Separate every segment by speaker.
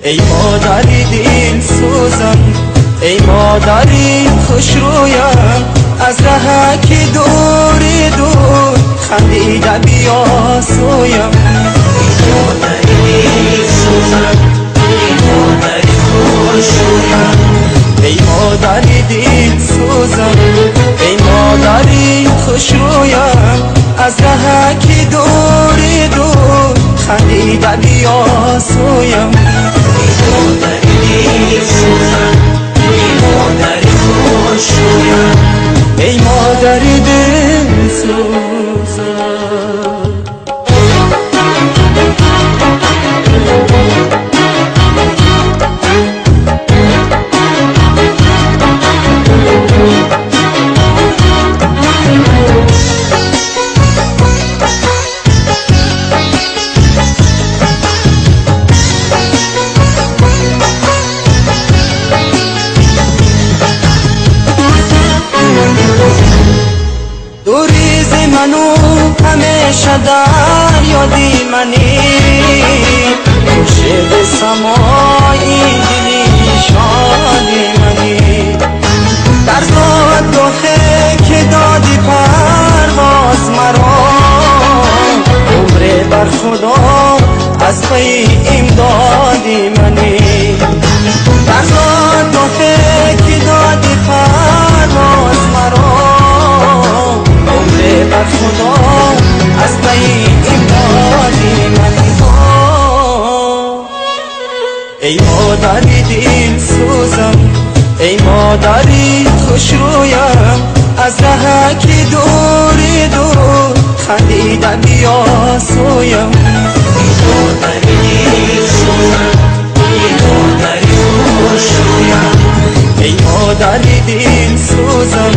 Speaker 1: ای مادری دل سوزم، ای مادری خوش رویم، از ره که دور دور خندیده بیا سویم.
Speaker 2: ای مادری دل سوزم، ای مادری خوش رویم،
Speaker 1: ای مادری دل سوزم، ای مادری خوش رویم، از ره که دور دور خندیده بیا سویم.
Speaker 2: ای مادری دل سوزم، ای مادری خوش رویم،
Speaker 1: ای مادری دل سوزم. دوریز منو همیشه در یادی منی، شب سمایی دلی شادی منی، در داده که دادی پرواز مرا، عمر بر خدا از پی امدادی منی، در داده که دادی پرواز مرا، بر خدا از پی امدادی منی. ای مادری دل سوزم، ای مادری خوش رویم، از ره که دور دور خندیده بیا سویم.
Speaker 2: ای مادری دل سوزم، ای مادری خوش رویم،
Speaker 1: ای مادری دل سوزم،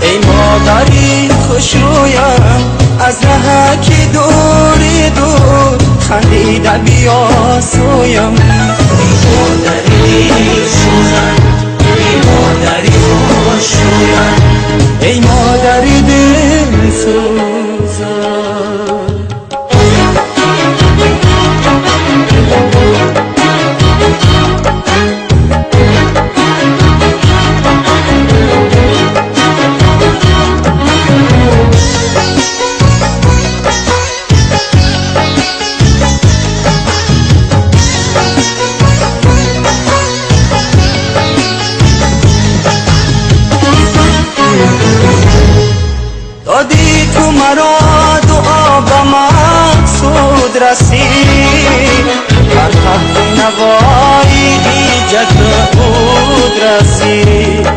Speaker 1: ای مادری خوش رویم، از ره که دور دور خندیده بیا سویم.
Speaker 2: ای مادری دل سوزم، ای مادری خوش رویم،
Speaker 1: ای مادری دل سوزم. دادی تو مرا دعا به مقصود رسید، بر تخت نوایی جگ بود رسید،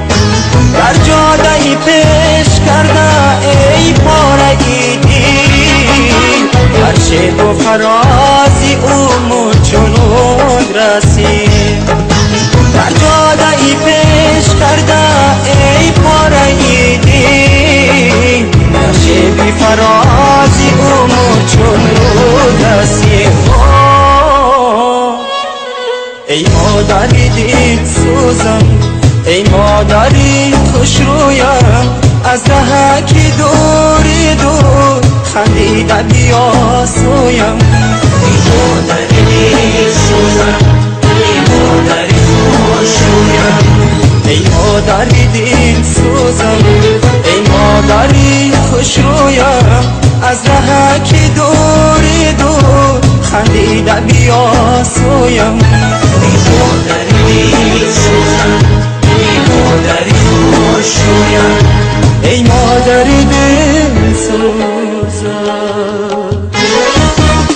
Speaker 1: در جاده پیش کرده ای پاره دید، هر شب و فرازی او چنود رسید، در جاده پیش کرده ای پاره دید، بی فرازی امو چون رو دستی. ای مادری دل سوزم، ای مادری خوش رویم، از ره که دور دور خندیده بیا سویم.
Speaker 2: ای مادری دل سوزم، ای مادری خوش رویم،
Speaker 1: ای مادری دل سوزم، ای مادری خوش رویم، از ره که دور دور خندیده بیا سویم.
Speaker 2: ای مادری دل سوزم، ای مادری خوش رویم،
Speaker 1: ای مادری دل سوزم.